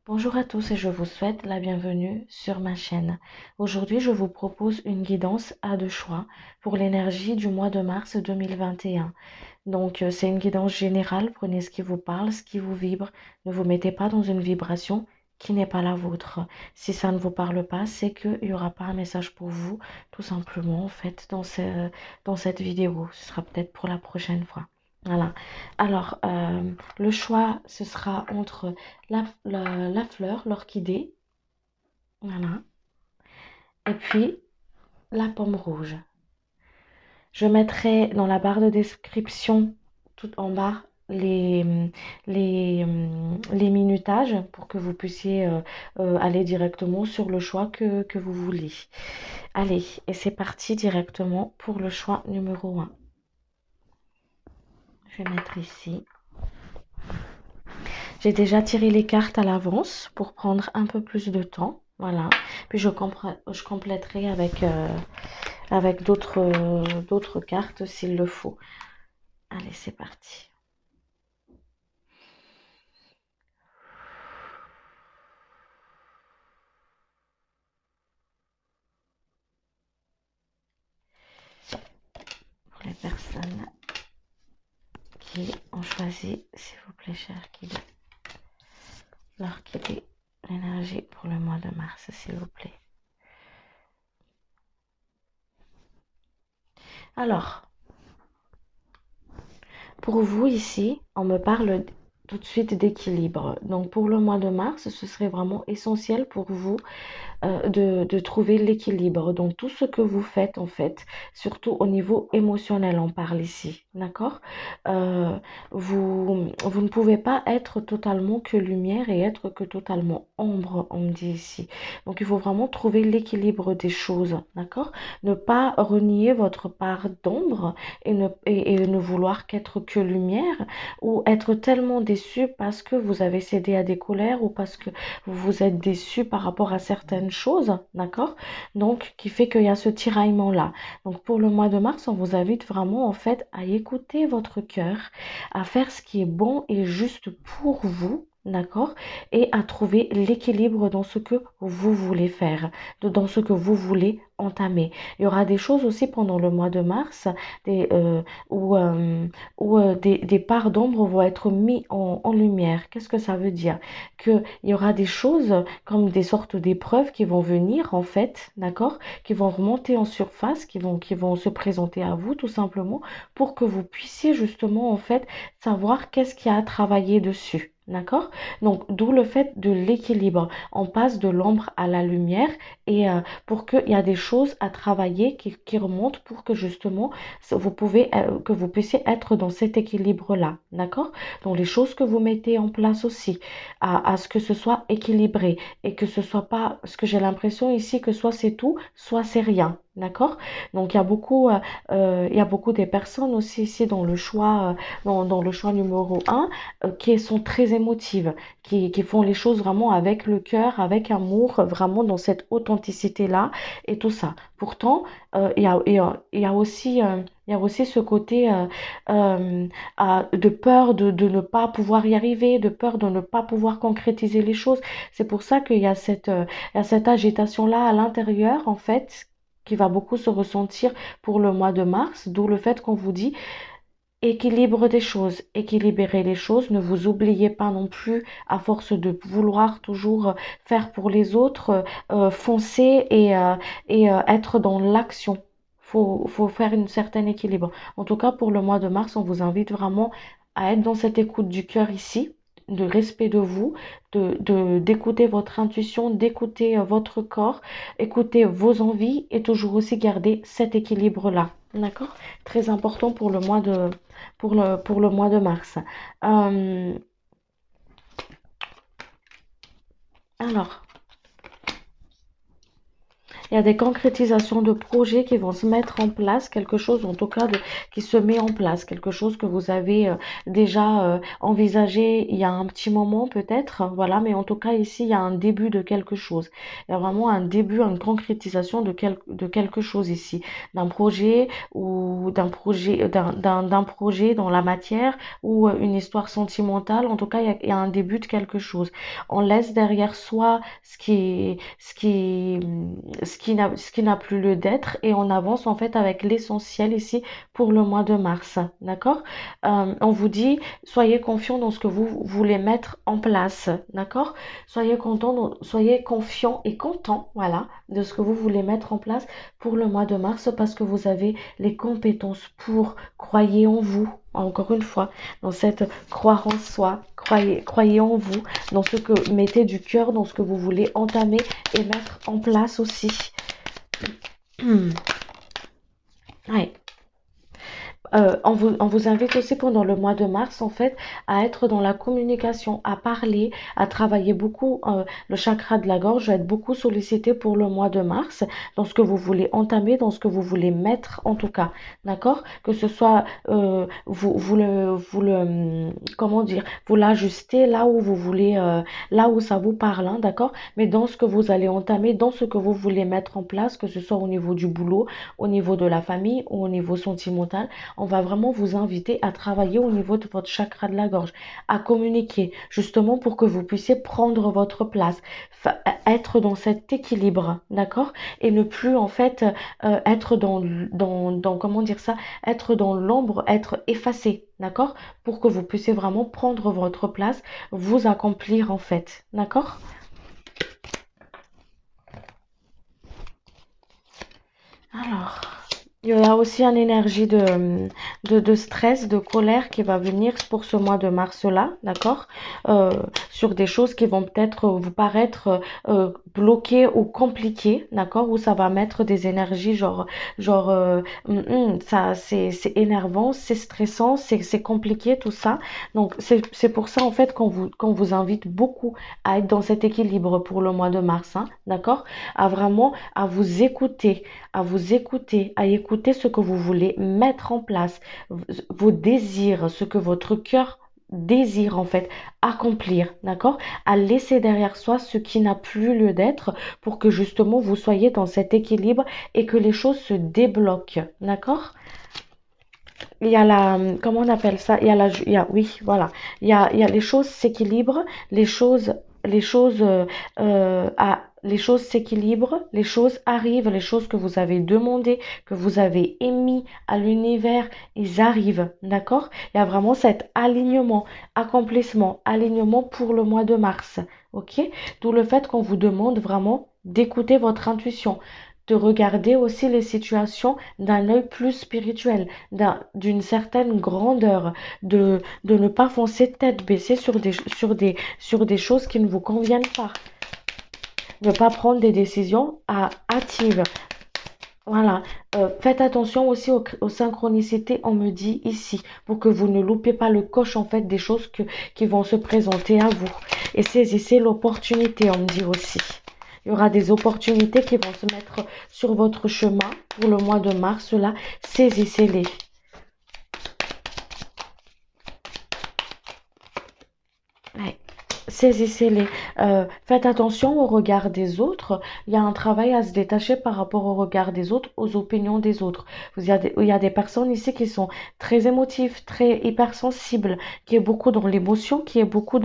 Bonjour à tous et je vous souhaite la bienvenue sur ma chaîne. Aujourd'hui, je vous propose une guidance à deux choix pour l'énergie du mois de mars 2021. Donc, c'est une guidance générale. Prenez ce qui vous parle, ce qui vous vibre. Ne vous mettez pas dans une vibration qui n'est pas la vôtre. Si ça ne vous parle pas, c'est qu'il n'y aura pas un message pour vous, tout simplement, en fait, dans cette vidéo. Ce sera peut-être pour la prochaine fois. Voilà. Alors, le choix, ce sera entre la fleur, l'orchidée, voilà, et puis la pomme rouge. Je mettrai dans la barre de description, tout en bas, les minutages pour que vous puissiez aller directement sur le choix que vous voulez. Allez, et c'est parti directement pour le choix numéro un. Je vais mettre ici. J'ai déjà tiré les cartes à l'avance pour prendre un peu plus de temps. Voilà. Puis je compléterai avec d'autres cartes s'il le faut. Allez, c'est parti. Pour les personnes qui ont choisi, s'il vous plaît, cher guide, l'orchidée, l'énergie pour le mois de mars, s'il vous plaît. Alors, pour vous ici, on me parle tout de suite d'équilibre. Donc pour le mois de mars, ce serait vraiment essentiel pour vous de trouver l'équilibre dans tout ce que vous faites en fait, surtout au niveau émotionnel, on parle ici, d'accord. Euh, vous ne pouvez pas être totalement que lumière et être que totalement ombre, on me dit ici. Donc il faut vraiment trouver l'équilibre des choses, d'accord. Ne pas renier votre part d'ombre et ne vouloir qu'être que lumière ou être tellement déçu parce que vous avez cédé à des colères ou parce que vous vous êtes déçu par rapport à certaines choses, d'accord? Donc, qui fait qu'il y a ce tiraillement-là. Donc, pour le mois de mars, on vous invite vraiment, en fait, à écouter votre cœur, à faire ce qui est bon et juste pour vous, d'accord? Et à trouver l'équilibre dans ce que vous voulez faire, dans ce que vous voulez entamer. Il y aura des choses aussi pendant le mois de mars des, où, des parts d'ombre vont être mis en lumière. Qu'est-ce que ça veut dire? Qu'il y aura des choses comme des sortes d'épreuves qui vont venir en fait, d'accord, qui vont remonter en surface, qui vont se présenter à vous tout simplement pour que vous puissiez justement en fait savoir qu'est-ce qu'il y a à travailler dessus. D'accord? Donc, d'où le fait de l'équilibre. On passe de l'ombre à la lumière et pour qu'il y a des choses à travailler qui remontent pour que justement que vous puissiez être dans cet équilibre-là. D'accord? Donc, les choses que vous mettez en place aussi à ce que ce soit équilibré et que ce soit pas ce que j'ai l'impression ici que soit c'est tout, soit c'est rien. D'accord? Donc il y a beaucoup des personnes aussi ici dans le choix, dans le choix numéro un qui sont très émotives, qui font les choses vraiment avec le cœur, avec amour, vraiment dans cette authenticité-là et tout ça. Pourtant, il y a aussi ce côté de peur de ne pas pouvoir y arriver, de peur de ne pas pouvoir concrétiser les choses. C'est pour ça qu'il y a il y a cette agitation-là à l'intérieur, en fait, qui va beaucoup se ressentir pour le mois de mars, d'où le fait qu'on vous dit équilibre des choses, équilibrer les choses, ne vous oubliez pas non plus à force de vouloir toujours faire pour les autres, foncer et être dans l'action. Faut faire une certaine équilibre. En tout cas, pour le mois de mars, on vous invite vraiment à être dans cette écoute du cœur ici, de respect de vous, d'écouter votre intuition, d'écouter votre corps, écouter vos envies et toujours aussi garder cet équilibre-là. D'accord? Très important pour le mois de mars. Euh, alors, Il y a des concrétisations de projets qui vont se mettre en place, quelque chose en tout cas qui se met en place, quelque chose que vous avez déjà envisagé il y a un petit moment peut-être, voilà, mais en tout cas ici il y a un début de quelque chose. Il y a vraiment un début, une concrétisation de quelque chose ici, d'un projet ou d'un projet dans la matière ou une histoire sentimentale. En tout cas, il y a un début de quelque chose. On laisse derrière soi ce qui n'a plus lieu d'être et on avance en fait avec l'essentiel ici pour le mois de mars. D'accord? On vous dit, soyez confiants dans ce que vous voulez mettre en place. D'accord? Soyez confiants et contents, voilà, de ce que vous voulez mettre en place pour le mois de mars parce que vous avez les compétences pour. Croyez en vous, encore une fois, dans cette croire en soi. Croyez en vous, dans ce que mettez du cœur, dans ce que vous voulez entamer et mettre en place aussi. Ouais. On vous invite aussi pendant le mois de mars, en fait, à être dans la communication, à parler, à travailler beaucoup. Le chakra de la gorge va être beaucoup sollicité pour le mois de mars, dans ce que vous voulez entamer, dans ce que vous voulez mettre, en tout cas. D'accord? Que ce soit, comment dire, vous l'ajustez là où vous voulez, là où ça vous parle, hein, d'accord? Mais dans ce que vous allez entamer, dans ce que vous voulez mettre en place, que ce soit au niveau du boulot, au niveau de la famille ou au niveau sentimental, on va vraiment vous inviter à travailler au niveau de votre chakra de la gorge, à communiquer, justement pour que vous puissiez prendre votre place, être dans cet équilibre, d'accord? Et ne plus en fait être comment dire ça, être dans l'ombre, être effacé, d'accord? Pour que vous puissiez vraiment prendre votre place, vous accomplir en fait, d'accord? Alors, il y a aussi une énergie de stress, de colère qui va venir pour ce mois de mars-là, d'accord? Euh, sur des choses qui vont peut-être vous paraître bloquées ou compliquées, d'accord? Où ça va mettre des énergies ça c'est énervant, c'est stressant, c'est compliqué tout ça. Donc c'est pour ça en fait qu'on vous invite beaucoup à être dans cet équilibre pour le mois de mars, hein, d'accord? À vraiment à vous écouter, à écouter ce que vous voulez mettre en place, vos désirs, ce que votre cœur désire en fait accomplir, d'accord? À laisser derrière soi ce qui n'a plus lieu d'être pour que justement vous soyez dans cet équilibre et que les choses se débloquent, d'accord? Il y a comment on appelle ça? Oui, voilà. Il y a les choses s'équilibrent, les choses, les choses s'équilibrent, les choses arrivent, les choses que vous avez demandées, que vous avez émis à l'univers, ils arrivent, d'accord? Il y a vraiment cet alignement pour le mois de mars, ok? D'où le fait qu'on vous demande vraiment d'écouter votre intuition, de regarder aussi les situations d'un œil plus spirituel, d'une certaine grandeur, de ne pas foncer tête baissée sur des choses qui ne vous conviennent pas. Ne pas prendre des décisions hâtives. Voilà. Faites attention aussi aux synchronicités, on me dit ici, pour que vous ne loupiez pas le coche en fait des choses qui vont se présenter à vous. Et saisissez l'opportunité, on me dit aussi. Il y aura des opportunités qui vont se mettre sur votre chemin pour le mois de mars. Là, saisissez-les. Ouais. Saisissez-les. Faites attention au regard des autres. Il y a un travail à se détacher par rapport au regard des autres, aux opinions des autres. Il y a des personnes ici qui sont très émotives, très hypersensibles, qui est beaucoup dans l'émotion, qui est beaucoup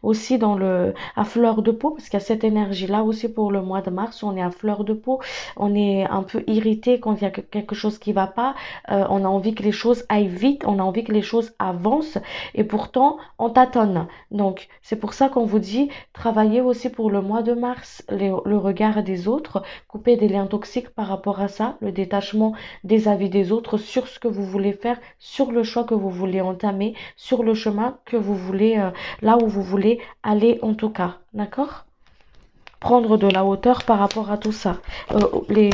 aussi à fleur de peau, parce qu'il y a cette énergie-là aussi pour le mois de mars. On est à fleur de peau, on est un peu irrité quand il y a quelque chose qui va pas. On a envie que les choses aillent vite, on a envie que les choses avancent, et pourtant on tâtonne. Donc, c'est pour ça qu'on vous dit, travaillez aussi pour le mois de mars, le regard des autres, couper des liens toxiques par rapport à ça, le détachement des avis des autres sur ce que vous voulez faire, sur le choix que vous voulez entamer, sur le chemin que vous voulez, là où vous voulez aller en tout cas. D'accord? prendre de la hauteur par rapport à tout ça. Les,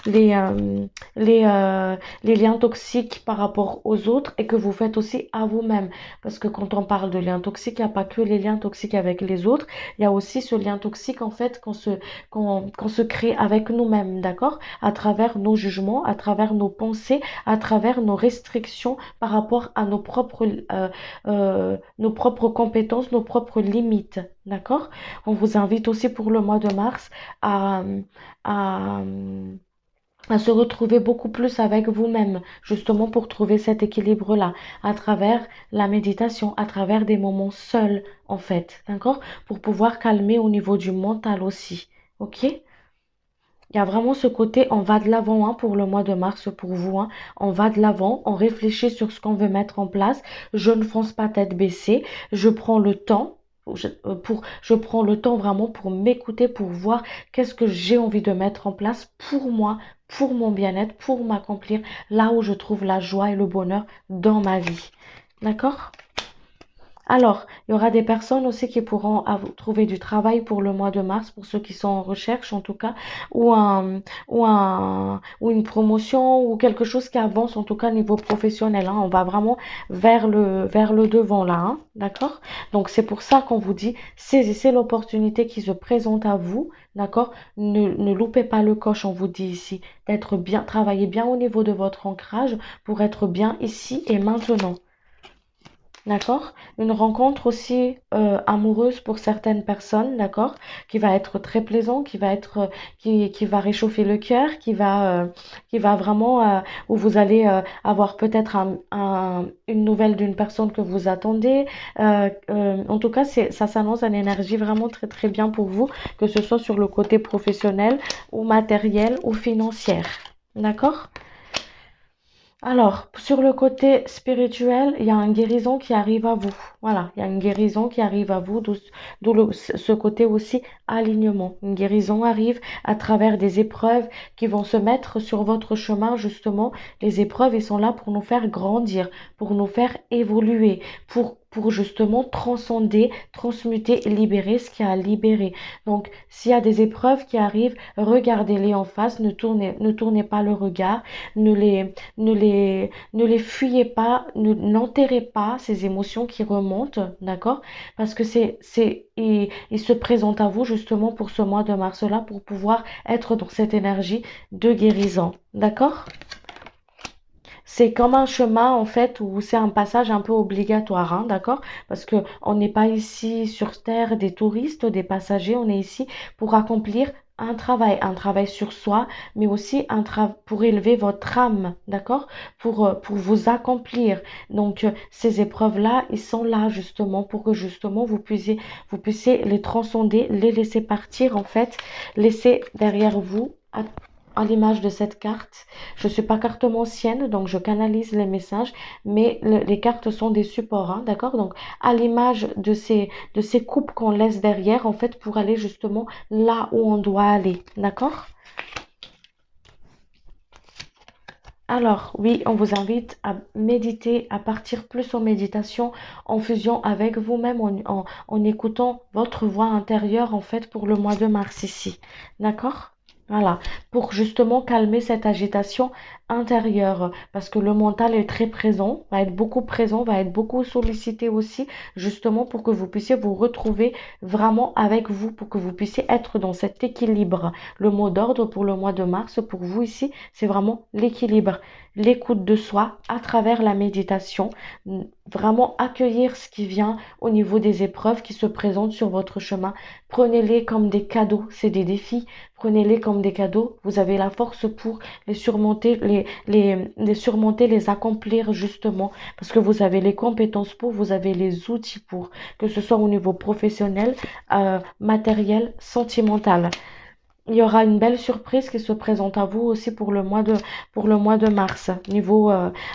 les, euh, les liens toxiques par rapport aux autres et que vous faites aussi à vous-même. Parce que quand on parle de liens toxiques, il n'y a pas que les liens toxiques avec les autres, il y a aussi ce lien toxique en fait qu'on se crée avec nous-mêmes, d'accord? À travers nos jugements, à travers nos pensées, à travers nos restrictions par rapport à nos propres compétences, nos propres limites, d'accord? On vous invite aussi pour le mois de mars à, à, à se retrouver beaucoup plus avec vous-même, justement pour trouver cet équilibre-là, à travers la méditation, à travers des moments seuls, en fait, d'accord? Pour pouvoir calmer au niveau du mental aussi, ok? Il y a vraiment ce côté, on va de l'avant hein, pour le mois de mars pour vous. Hein. On va de l'avant, on réfléchit sur ce qu'on veut mettre en place. Je ne fonce pas tête baissée. Je prends le temps. Je prends le temps vraiment pour m'écouter, pour voir qu'est-ce que j'ai envie de mettre en place pour moi, pour mon bien-être, pour m'accomplir là où je trouve la joie et le bonheur dans ma vie. D'accord? Alors, il y aura des personnes aussi qui pourront trouver du travail pour le mois de mars, pour ceux qui sont en recherche en tout cas, ou une promotion ou quelque chose qui avance en tout cas au niveau professionnel. Hein. On va vraiment vers le devant là, hein. D'accord? Donc c'est pour ça qu'on vous dit, saisissez l'opportunité qui se présente à vous, d'accord? Ne loupez pas le coche, on vous dit ici, d'être bien, travaillez bien au niveau de votre ancrage pour être bien ici et maintenant. D'accord? Une rencontre aussi amoureuse pour certaines personnes, d'accord? Qui va être très plaisant, qui va réchauffer le cœur, qui va vraiment, où vous allez avoir peut-être une nouvelle d'une personne que vous attendez. En tout cas, ça s'annonce une énergie vraiment très très bien pour vous, que ce soit sur le côté professionnel ou matériel ou financier. D'accord? Alors, sur le côté spirituel, il y a une guérison qui arrive à vous. Voilà, il y a une guérison qui arrive à vous, d'où ce côté aussi alignement. Une guérison arrive à travers des épreuves qui vont se mettre sur votre chemin, justement. Les épreuves, ils sont là pour nous faire grandir, pour nous faire évoluer, pour justement transcender, transmuter, libérer ce qui a à libérer. Donc, s'il y a des épreuves qui arrivent, regardez-les en face, ne tournez pas le regard, ne les ne les fuyez pas, n'enterrez pas ces émotions qui remontent, d'accord? Parce que il se présente à vous justement pour ce mois de mars-là pour pouvoir être dans cette énergie de guérison, d'accord? C'est comme un chemin en fait où c'est un passage un peu obligatoire, hein, d'accord? Parce que on n'est pas ici sur Terre des touristes, des passagers, on est ici pour accomplir un travail sur soi, mais aussi pour élever votre âme, d'accord? Pour vous accomplir. Donc ces épreuves-là, ils sont là justement pour que justement vous puissiez les transcender, les laisser partir en fait, laisser derrière vous à l'image de cette carte. Je ne suis pas cartomancienne, donc je canalise les messages, mais les cartes sont des supports, hein, d'accord? Donc, à l'image de ces coupes qu'on laisse derrière, en fait, pour aller justement là où on doit aller, d'accord? Alors, oui, on vous invite à méditer, à partir plus en méditation, en fusion avec vous-même, en écoutant votre voix intérieure, en fait, pour le mois de mars ici, d'accord? Voilà, pour justement calmer cette agitation intérieure, parce que le mental est très présent, va être beaucoup sollicité aussi, justement pour que vous puissiez vous retrouver vraiment avec vous, pour que vous puissiez être dans cet équilibre. Le mot d'ordre pour le mois de mars, pour vous ici, c'est vraiment l'équilibre, l'écoute de soi à travers la méditation, vraiment accueillir ce qui vient au niveau des épreuves qui se présentent sur votre chemin. Prenez-les comme des cadeaux, c'est des défis. Prenez-les comme des cadeaux. Vous avez la force pour les surmonter, les surmonter, les accomplir justement. Parce que vous avez les compétences pour, vous avez les outils pour, que ce soit au niveau professionnel, matériel, sentimental. Il y aura une belle surprise qui se présente à vous aussi pour le mois de mars. Niveau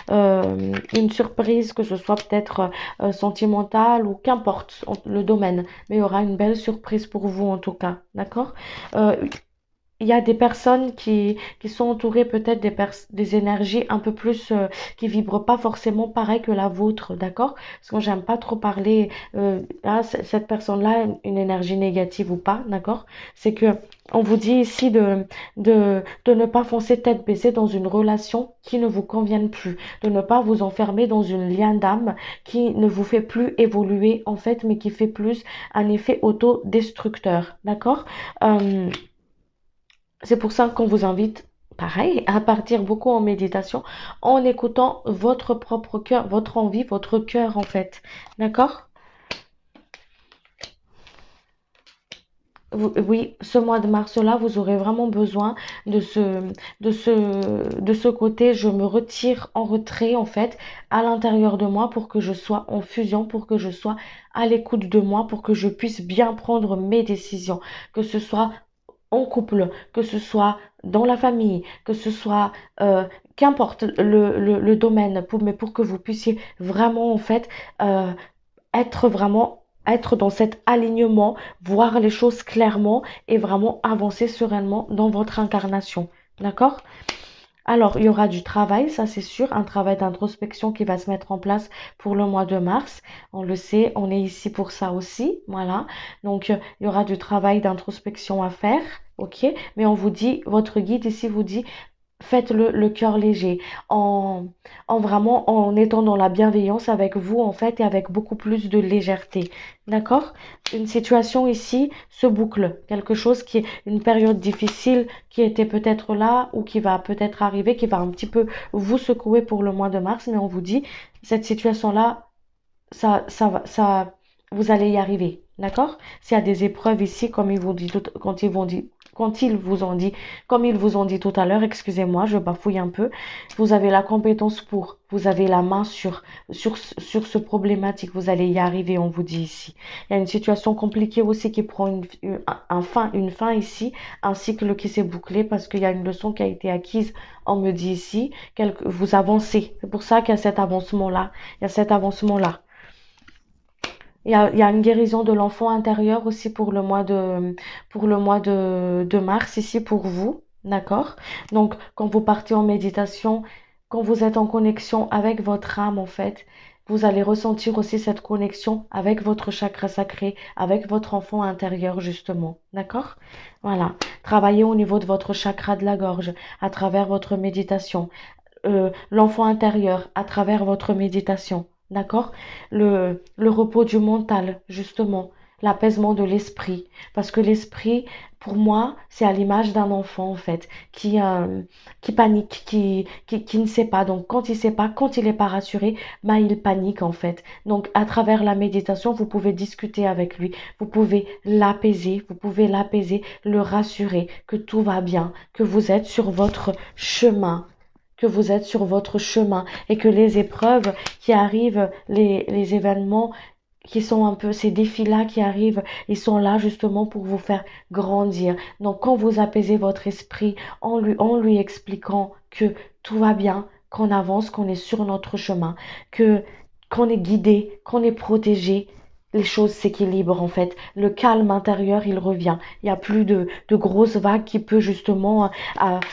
une surprise que ce soit peut-être sentimentale ou qu'importe le domaine, mais il y aura une belle surprise pour vous en tout cas, d'accord? Euh, il y a des personnes qui sont entourées peut-être des énergies un peu plus, qui vibrent pas forcément pareil que la vôtre, d'accord? Parce que moi, j'aime pas trop parler, cette personne-là a une énergie négative ou pas, d'accord? C'est que, on vous dit ici de ne pas foncer tête baissée dans une relation qui ne vous convienne plus, de ne pas vous enfermer dans une liane d'âme qui ne vous fait plus évoluer, en fait, mais qui fait plus un effet autodestructeur, d'accord? Euh, c'est pour ça qu'on vous invite, pareil, à partir beaucoup en méditation, en écoutant votre propre cœur, votre envie, votre cœur en fait. D'accord? Oui, ce mois de mars-là, vous aurez vraiment besoin de ce côté, je me retire en retrait en fait, à l'intérieur de moi pour que je sois en fusion, pour que je sois à l'écoute de moi, pour que je puisse bien prendre mes décisions, que ce soit en couple, que ce soit dans la famille, que ce soit qu'importe le domaine, mais pour que vous puissiez vraiment en fait euh, être dans cet alignement, voir les choses clairement et vraiment avancer sereinement dans votre incarnation. D'accord? Alors, il y aura du travail, ça c'est sûr, un travail d'introspection qui va se mettre en place pour le mois de mars. On le sait, on est ici pour ça aussi, voilà. Donc, il y aura du travail d'introspection à faire, ok? Mais on vous dit, votre guide ici vous dit, faites le cœur léger, en, en vraiment en étant dans la bienveillance avec vous en fait et avec beaucoup plus de légèreté. D'accord? Une situation ici se boucle, quelque chose qui est une période difficile qui était peut-être là ou qui va peut-être arriver, qui va un petit peu vous secouer pour le mois de mars, mais on vous dit, cette situation-là, vous allez y arriver. D'accord? S'il y a des épreuves ici, comme ils vous dit quand ils vous ont dit, comme ils vous ont dit tout à l'heure, excusez-moi, je bafouille un peu, vous avez la compétence pour, vous avez la main sur ce problématique, vous allez y arriver, on vous dit ici. Il y a une situation compliquée aussi qui prend une fin ici, un cycle qui s'est bouclé parce qu'il y a une leçon qui a été acquise, on me dit ici, vous avancez. C'est pour ça qu'il y a cet avancement-là. Il y a cet avancement-là. Il y a une guérison de l'enfant intérieur aussi pour le mois de mars ici pour vous. D'accord? Donc, quand vous partez en méditation, quand vous êtes en connexion avec votre âme, en fait, vous allez ressentir aussi cette connexion avec votre chakra sacré, avec votre enfant intérieur, justement. D'accord? Voilà. Travaillez au niveau de votre chakra de la gorge, à travers votre méditation. L'enfant intérieur, à travers votre méditation. D'accord? Le repos du mental, justement, l'apaisement de l'esprit. Parce que l'esprit, pour moi, c'est à l'image d'un enfant, en fait, qui panique, qui ne sait pas. Donc, quand il ne sait pas, quand il n'est pas rassuré, bah, il panique, en fait. Donc, à travers la méditation, vous pouvez discuter avec lui. Vous pouvez l'apaiser, le rassurer que tout va bien, que vous êtes sur votre chemin, que vous êtes sur votre chemin et que les épreuves qui arrivent, les événements qui sont un peu ces défis-là qui arrivent, ils sont là justement pour vous faire grandir. Donc quand vous apaisez votre esprit en lui expliquant que tout va bien, qu'on avance, qu'on est sur notre chemin, que qu'on est guidé, qu'on est protégé, les choses s'équilibrent en fait. Le calme intérieur, il revient. Il n'y a plus de grosses vagues qui peut justement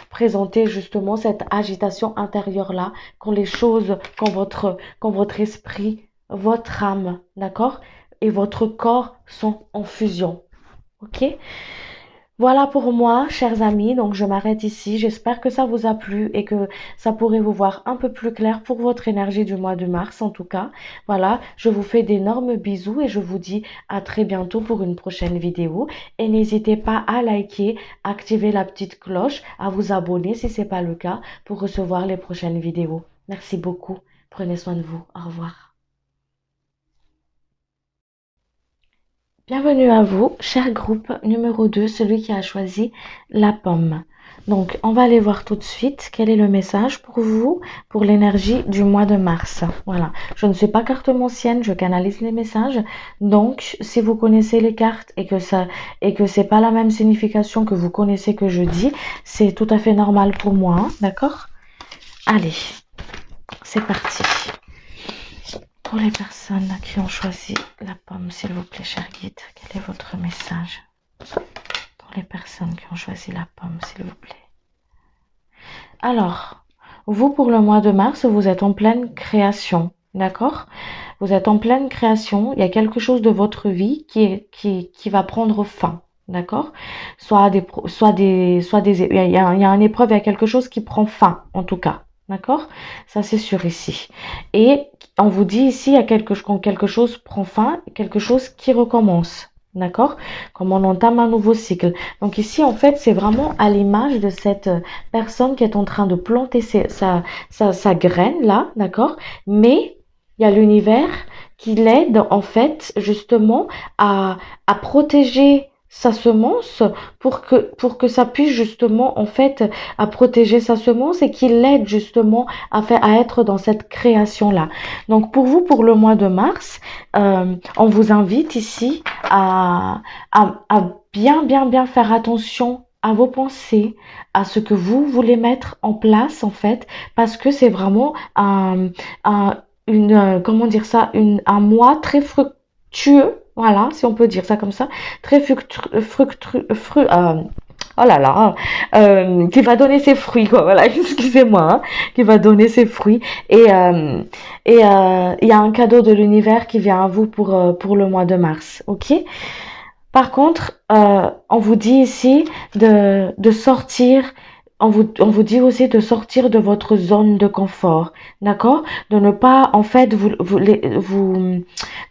présenter justement cette agitation intérieure-là, quand votre esprit, votre âme, d'accord, et votre corps sont en fusion. Ok? Voilà pour moi, chers amis. Donc, je m'arrête ici. J'espère que ça vous a plu et que ça pourrait vous voir un peu plus clair pour votre énergie du mois de mars, en tout cas. Voilà, je vous fais d'énormes bisous et je vous dis à très bientôt pour une prochaine vidéo. Et n'hésitez pas à liker, activer la petite cloche, à vous abonner si ce n'est pas le cas pour recevoir les prochaines vidéos. Merci beaucoup. Prenez soin de vous. Au revoir. Bienvenue à vous, cher groupe numéro 2, celui qui a choisi la pomme. Donc, on va aller voir tout de suite quel est le message pour vous, pour l'énergie du mois de mars. Voilà, je ne suis pas cartomancienne, je canalise les messages. Donc, si vous connaissez les cartes et que c'est pas la même signification que vous connaissez que je dis, c'est tout à fait normal pour moi, hein, d'accord? Allez, c'est parti. Pour les personnes qui ont choisi la pomme, s'il vous plaît, cher guide, quel est votre message pour les personnes qui ont choisi la pomme, s'il vous plaît. Alors, vous, pour le mois de mars, vous êtes en pleine création, d'accord? Vous êtes en pleine création, il y a quelque chose de votre vie qui va prendre fin, d'accord? Il y a une épreuve, il y a quelque chose qui prend fin, en tout cas, d'accord? Ça, c'est sûr ici. Et on vous dit ici, il y a quand quelque chose prend fin, quelque chose qui recommence. D'accord? Comme on entame un nouveau cycle. Donc ici, en fait, c'est vraiment à l'image de cette personne qui est en train de planter sa graine, là, d'accord? Mais il y a l'univers qui l'aide, en fait, justement, à protéger sa semence pour que ça puisse justement, en fait, à protéger sa semence et qu'il l'aide justement à être dans cette création-là. Donc, pour vous, pour le mois de mars, on vous invite ici à bien, bien, bien faire attention à vos pensées, à ce que vous voulez mettre en place, en fait, parce que c'est vraiment comment dire ça, un mois très fructueux, voilà, si on peut dire ça comme ça, très oh là là, qui va donner ses fruits, quoi, voilà, excusez-moi, hein, qui va donner ses fruits. Et il y a un cadeau de l'univers qui vient à vous pour le mois de mars, ok? Par contre, on vous dit ici de sortir, on vous dit aussi de sortir de votre zone de confort, d'accord? De ne pas, en fait, de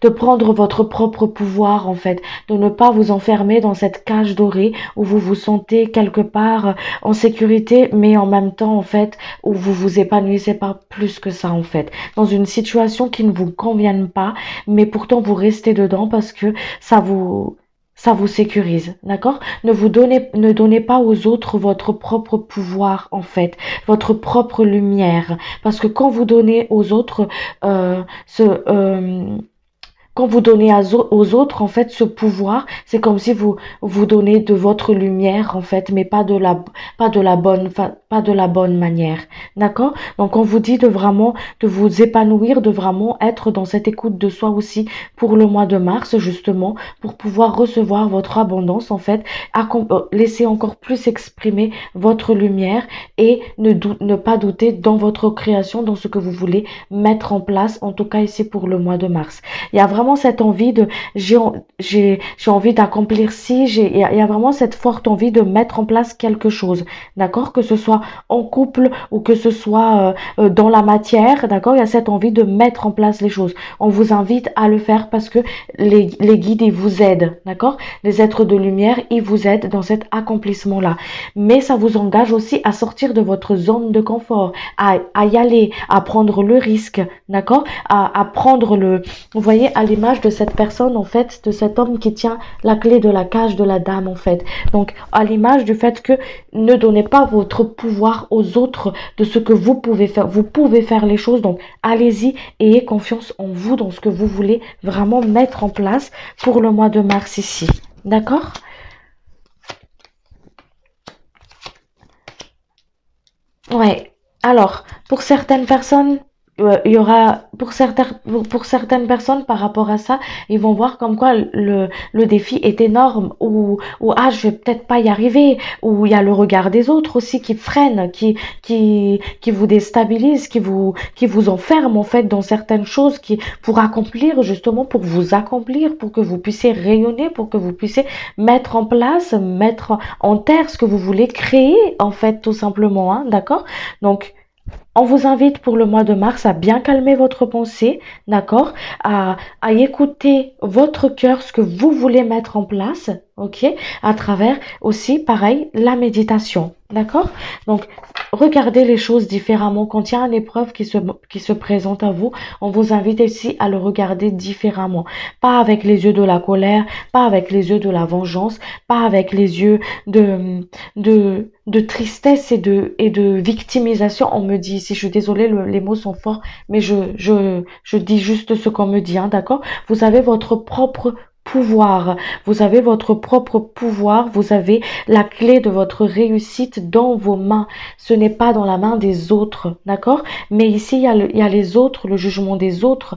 prendre votre propre pouvoir, en fait, de ne pas vous enfermer dans cette cage dorée où vous vous sentez quelque part en sécurité, mais en même temps, en fait, où vous vous épanouissez pas plus que ça, en fait, dans une situation qui ne vous convienne pas, mais pourtant vous restez dedans parce que ça vous sécurise, d'accord? Ne donnez pas aux autres votre propre pouvoir, en fait, votre propre lumière, parce que quand vous donnez aux autres euh, ce, euh, quand vous donnez aux autres, en fait, ce pouvoir, c'est comme si vous donnez de votre lumière, en fait, mais pas de la bonne manière. D'accord? Donc, on vous dit de vous épanouir, de vraiment être dans cette écoute de soi aussi pour le mois de mars, justement, pour pouvoir recevoir votre abondance, en fait, laisser encore plus exprimer votre lumière et ne pas douter dans votre création, dans ce que vous voulez mettre en place, en tout cas ici pour le mois de mars. Il y a vraiment cette envie de j'ai envie d'accomplir ci, il y a vraiment cette forte envie de mettre en place quelque chose, d'accord, que ce soit en couple ou que ce soit dans la matière, d'accord, il y a cette envie de mettre en place les choses. On vous invite à le faire parce que les guides ils vous aident, d'accord, les êtres de lumière ils vous aident dans cet accomplissement là, mais ça vous engage aussi à sortir de votre zone de confort, à y aller, à prendre le risque, d'accord, à prendre vous voyez, à l'image de cette personne, en fait, de cet homme qui tient la clé de la cage de la dame, en fait. Donc, à l'image du fait que ne donnez pas votre pouvoir aux autres de ce que vous pouvez faire. Vous pouvez faire les choses, donc allez-y et ayez confiance en vous, dans ce que vous voulez vraiment mettre en place pour le mois de mars ici. D'accord? Ouais. Alors, pour certaines personnes, il y aura pour certaines personnes par rapport à ça, ils vont voir comme quoi le défi est énorme ou ah je vais peut-être pas y arriver ou il y a le regard des autres aussi qui freine, qui vous déstabilise, qui vous enferme en fait dans certaines choses qui pour accomplir justement pour vous accomplir, pour que vous puissiez rayonner, pour que vous puissiez mettre en place, mettre en terre ce que vous voulez créer en fait tout simplement, hein, d'accord? Donc on vous invite pour le mois de mars à bien calmer votre pensée, d'accord? À écouter votre cœur, ce que vous voulez mettre en place, ok? À travers aussi, pareil, la méditation, d'accord? Donc, regardez les choses différemment. Quand il y a une épreuve qui se présente à vous, on vous invite aussi à le regarder différemment. Pas avec les yeux de la colère, pas avec les yeux de la vengeance, pas avec les yeux de tristesse et de victimisation. On me dit ici, je suis désolée, les mots sont forts, mais je dis juste ce qu'on me dit, hein, d'accord? Vous avez votre propre pouvoir. Vous avez votre propre pouvoir. Vous avez la clé de votre réussite dans vos mains. Ce n'est pas dans la main des autres. D'accord? Mais ici, il y a les autres, le jugement des autres.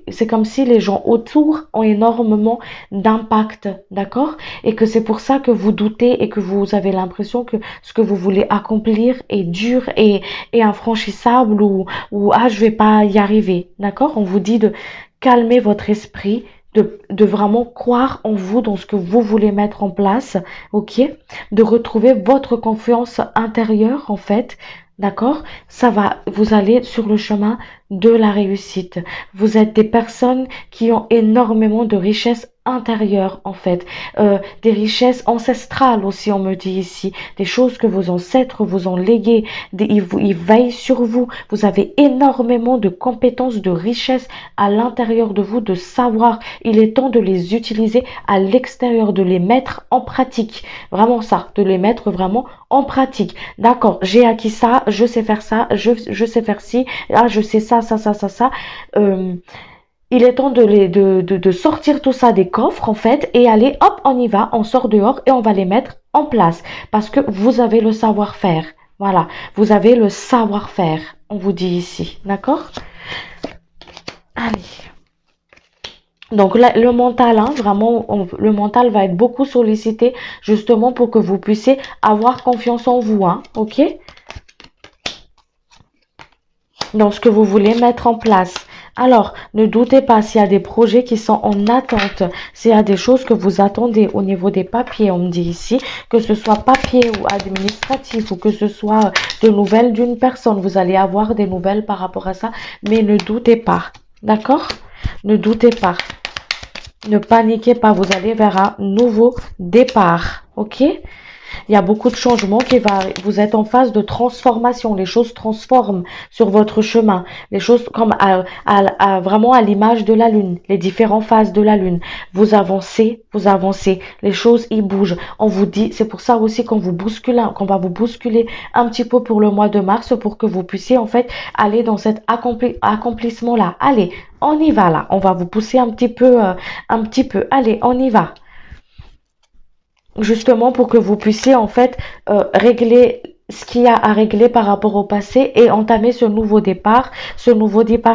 C'est comme si les gens autour ont énormément d'impact. D'accord? Et que c'est pour ça que vous doutez et que vous avez l'impression que ce que vous voulez accomplir est dur et infranchissable ou ah, je vais pas y arriver. D'accord? On vous dit de calmer votre esprit, de vraiment croire en vous, dans ce que vous voulez mettre en place, ok? De retrouver votre confiance intérieure, en fait. D'accord? Ça va, vous allez sur le chemin de la réussite. Vous êtes des personnes qui ont énormément de richesses intérieures, en fait. Des richesses ancestrales aussi, on me dit ici. Des choses que vos ancêtres vous ont léguées. Ils veillent sur vous. Vous avez énormément de compétences, de richesses à l'intérieur de vous, de savoir. Il est temps de les utiliser à l'extérieur, de les mettre en pratique. Vraiment ça, de les mettre vraiment en pratique. D'accord, j'ai acquis ça, je sais faire ça, je sais faire ci, ah, je sais ça, ça, ça, ça, ça. Il est temps de sortir tout ça des coffres, en fait, et aller, hop, on y va, on sort dehors et on va les mettre en place. Parce que vous avez le savoir-faire. Voilà, vous avez le savoir-faire, on vous dit ici. D'accord? Allez. Donc là, le mental, hein, vraiment, le mental va être beaucoup sollicité justement pour que vous puissiez avoir confiance en vous, hein, ok? Dans ce que vous voulez mettre en place. Alors, ne doutez pas s'il y a des projets qui sont en attente, s'il y a des choses que vous attendez au niveau des papiers, on me dit ici, que ce soit papier ou administratif ou que ce soit de nouvelles d'une personne, vous allez avoir des nouvelles par rapport à ça, mais ne doutez pas, d'accord? Ne doutez pas. Ne paniquez pas, vous allez vers un nouveau départ, ok? Il y a beaucoup de changements vous êtes en phase de transformation. Les choses transforment sur votre chemin. Les choses comme vraiment à l'image de la lune, les différentes phases de la lune. Vous avancez, vous avancez. Les choses y bougent. On vous dit, c'est pour ça aussi qu'on qu'on va vous bousculer un petit peu pour le mois de mars pour que vous puissiez en fait aller dans cet accomplissement-là. Allez, on y va là. On va vous pousser un petit peu, un petit peu. Allez, on y va. Justement pour que vous puissiez en fait régler ce qu'il y a à régler par rapport au passé et entamer ce nouveau départ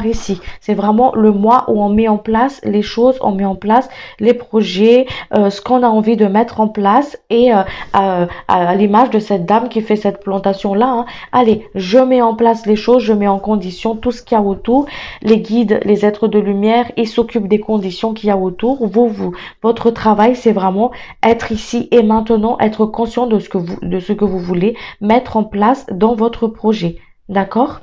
ici. C'est vraiment le mois où on met en place les choses, on met en place les projets, ce qu'on a envie de mettre en place et à l'image de cette dame qui fait cette plantation-là, hein, allez, je mets en place les choses, je mets en condition tout ce qu'il y a autour, les guides, les êtres de lumière, ils s'occupent des conditions qu'il y a autour. Votre travail, c'est vraiment être ici et maintenant, être conscient de ce que vous voulez mettre en place dans votre projet. D'accord?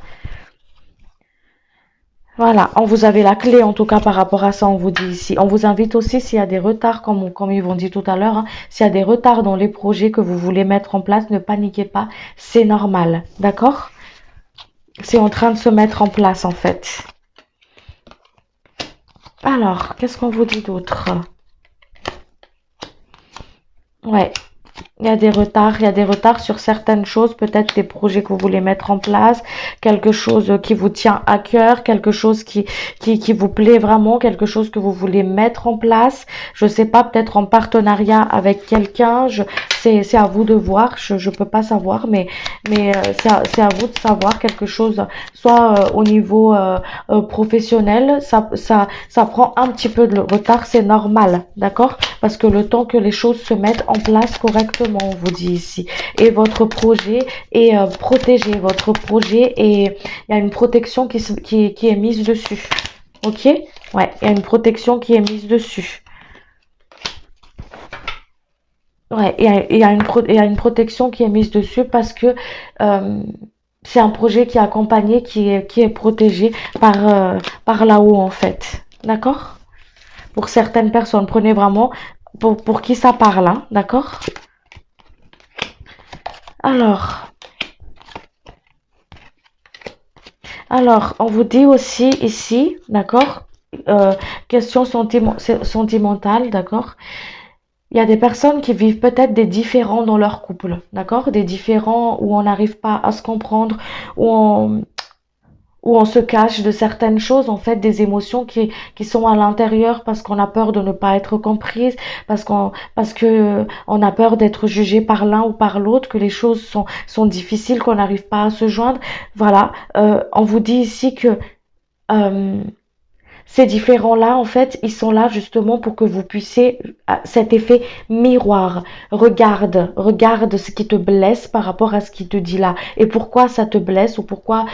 Voilà, on vous avez la clé en tout cas par rapport à ça, on vous dit ici. On vous invite aussi s'il y a des retards, comme ils vont dit tout à l'heure, hein, s'il y a des retards dans les projets que vous voulez mettre en place, ne paniquez pas, c'est normal. D'accord? C'est en train de se mettre en place en fait. Alors, qu'est-ce qu'on vous dit d'autre? Ouais, il y a des retards sur certaines choses, peut-être des projets que vous voulez mettre en place, quelque chose qui vous tient à cœur, quelque chose qui vous plaît vraiment, quelque chose que vous voulez mettre en place. Je sais pas, peut-être en partenariat avec quelqu'un. C'est à vous de voir. Je peux pas savoir, mais c'est à vous de savoir quelque chose, soit au niveau professionnel. Ça prend un petit peu de retard, c'est normal, d'accord? Parce que le temps que les choses se mettent en place correctement, on vous dit ici. Et votre projet est protégé. Votre projet est, il y a une protection qui est mise dessus. Ok? Ouais, il y a une protection qui est mise dessus. Ouais, il y a une protection qui est mise dessus parce que c'est un projet qui est accompagné, qui est protégé par là-haut en fait. D'accord? Pour certaines personnes, prenez vraiment pour qui ça parle, hein, d'accord? Alors, on vous dit aussi ici, d'accord? Question sentimentale, d'accord? Il y a des personnes qui vivent peut-être des différends dans leur couple, d'accord? Des différends où on n'arrive pas à se comprendre, où où on se cache de certaines choses, en fait, des émotions qui sont à l'intérieur parce qu'on a peur de ne pas être comprise, parce que on a peur d'être jugé par l'un ou par l'autre, que les choses sont difficiles, qu'on n'arrive pas à se joindre. Voilà, on vous dit ici que euh, ces différents-là, en fait, ils sont là justement pour que vous puissiez cet effet miroir. Regarde ce qui te blesse par rapport à ce qui te dit là. Et pourquoi ça te blesse ou pourquoi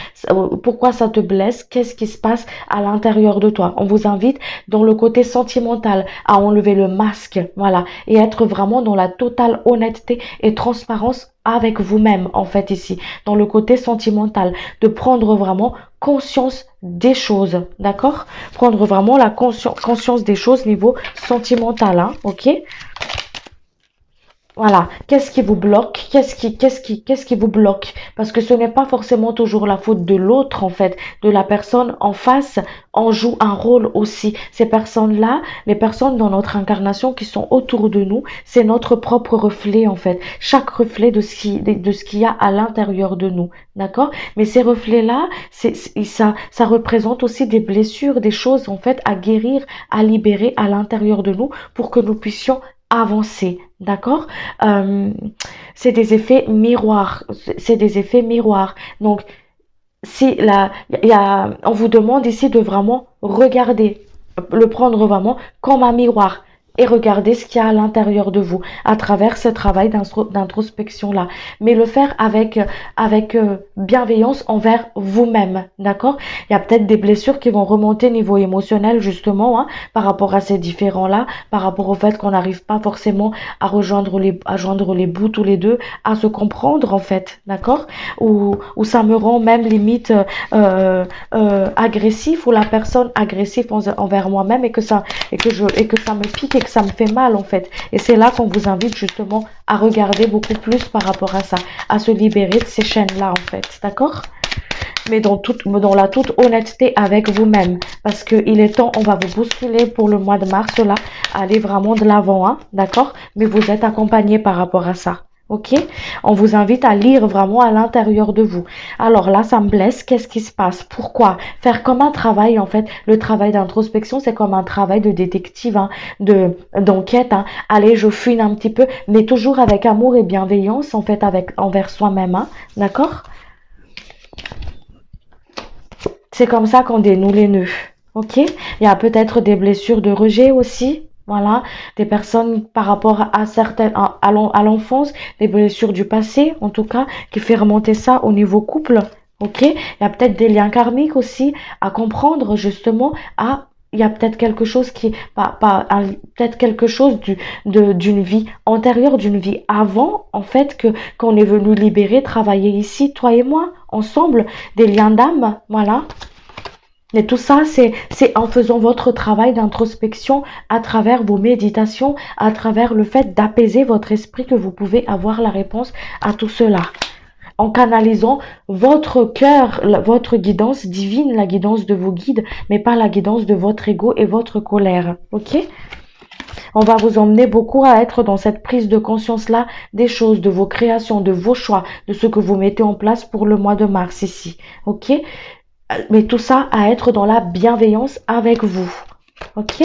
ça te blesse? Qu'est-ce qui se passe à l'intérieur de toi? On vous invite dans le côté sentimental à enlever le masque, voilà, et être vraiment dans la totale honnêteté et transparence avec vous-même, en fait, ici, dans le côté sentimental, de prendre vraiment conscience des choses, d'accord? Prendre vraiment la conscience des choses niveau sentimental, hein, ok? Voilà, qu'est-ce qui vous bloque? Qu'est-ce qui vous bloque? Parce que ce n'est pas forcément toujours la faute de l'autre, en fait, de la personne en face, en joue un rôle aussi. Ces personnes-là, les personnes dans notre incarnation qui sont autour de nous, c'est notre propre reflet, en fait. Chaque reflet de ce qu'il y a à l'intérieur de nous, d'accord? Mais ces reflets-là, ça représente aussi des blessures, des choses, en fait, à guérir, à libérer à l'intérieur de nous pour que nous puissions avancer, d'accord? euh, c'est des effets miroirs, c'est des effets miroirs. Donc, si là, on vous demande ici de vraiment regarder, le prendre vraiment comme un miroir et regarder ce qu'il y a à l'intérieur de vous à travers ce travail d'introspection là, mais le faire avec bienveillance envers vous-même, d'accord? Il y a peut-être des blessures qui vont remonter niveau émotionnel justement, hein, par rapport à ces différents là, par rapport au fait qu'on n'arrive pas forcément à joindre les bouts tous les deux, à se comprendre en fait, d'accord? Ou ça me rend même limite agressif, ou la personne agressive envers moi-même, et que ça me pique et que ça me fait mal en fait. Et c'est là qu'on vous invite justement à regarder beaucoup plus par rapport à ça, à se libérer de ces chaînes-là en fait, d'accord? Mais dans la toute honnêteté avec vous-même, parce que il est temps, on va vous bousculer pour le mois de mars là, aller vraiment de l'avant, hein, d'accord? Mais vous êtes accompagné par rapport à ça. Ok? On vous invite à lire vraiment à l'intérieur de vous. Alors là, ça me blesse. Qu'est-ce qui se passe? Pourquoi? Faire comme un travail, en fait. Le travail d'introspection, c'est comme un travail de détective, hein, d'enquête, hein. Allez, je fouine un petit peu, mais toujours avec amour et bienveillance, en fait, envers soi-même, hein. D'accord? C'est comme ça qu'on dénoue les nœuds. Ok? Il y a peut-être des blessures de rejet aussi. Voilà, des personnes par rapport à certaines, à l'enfance, des blessures du passé, en tout cas, qui fait remonter ça au niveau couple. Ok? Il y a peut-être des liens karmiques aussi à comprendre, justement, il y a peut-être quelque chose peut-être quelque chose d'une vie antérieure, d'une vie avant, en fait, qu'on est venu libérer, travailler ici, toi et moi, ensemble, des liens d'âme, voilà. Et tout ça, c'est en faisant votre travail d'introspection à travers vos méditations, à travers le fait d'apaiser votre esprit, que vous pouvez avoir la réponse à tout cela. En canalisant votre cœur, votre guidance divine, la guidance de vos guides, mais pas la guidance de votre ego et votre colère. Ok? On va vous emmener beaucoup à être dans cette prise de conscience-là des choses, de vos créations, de vos choix, de ce que vous mettez en place pour le mois de mars ici. Ok? Mais tout ça à être dans la bienveillance avec vous. Ok?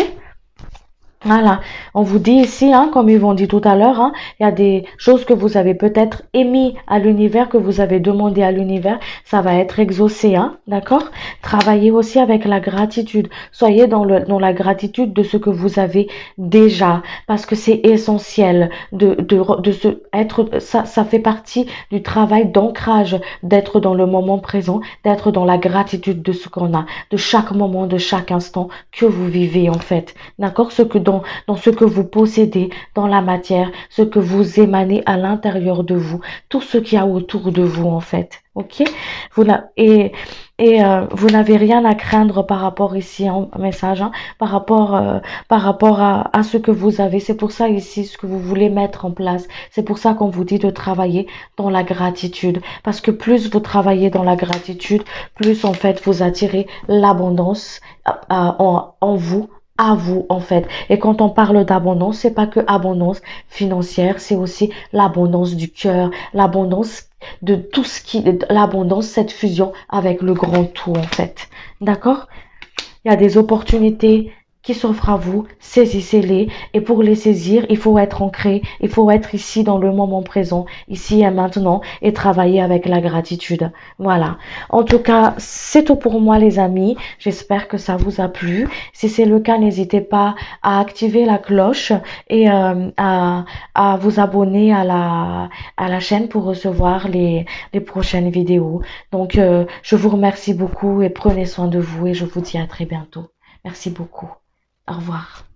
Voilà, on vous dit ici, hein, comme ils vont dit tout à l'heure, hein, il y a des choses que vous avez peut-être émis à l'univers, que vous avez demandé à l'univers, ça va être exaucé, hein, d'accord? Travaillez aussi avec la gratitude. Soyez dans la gratitude de ce que vous avez déjà, parce que c'est essentiel ça fait partie du travail d'ancrage, d'être dans le moment présent, d'être dans la gratitude de ce qu'on a, de chaque moment, de chaque instant que vous vivez en fait, d'accord? Dans ce que vous possédez, dans la matière, ce que vous émanez à l'intérieur de vous, tout ce qu'il y a autour de vous en fait. Ok? Vous vous n'avez rien à craindre par rapport ici en message, hein, par rapport à ce que vous avez. C'est pour ça ici ce que vous voulez mettre en place. C'est pour ça qu'on vous dit de travailler dans la gratitude. Parce que plus vous travaillez dans la gratitude, plus en fait vous attirez l'abondance en vous, à vous en fait. Et quand on parle d'abondance, c'est pas que abondance financière, c'est aussi l'abondance du cœur, l'abondance de tout ce qui est l'abondance, cette fusion avec le grand tout en fait. D'accord? Il y a des opportunités qui s'offrent à vous, saisissez-les. Et pour les saisir, il faut être ancré, il faut être ici dans le moment présent, ici et maintenant, et travailler avec la gratitude. Voilà. En tout cas, c'est tout pour moi les amis. J'espère que ça vous a plu. Si c'est le cas, n'hésitez pas à activer la cloche et à vous abonner à la chaîne pour recevoir les prochaines vidéos. Donc, je vous remercie beaucoup et prenez soin de vous et je vous dis à très bientôt. Merci beaucoup. Au revoir.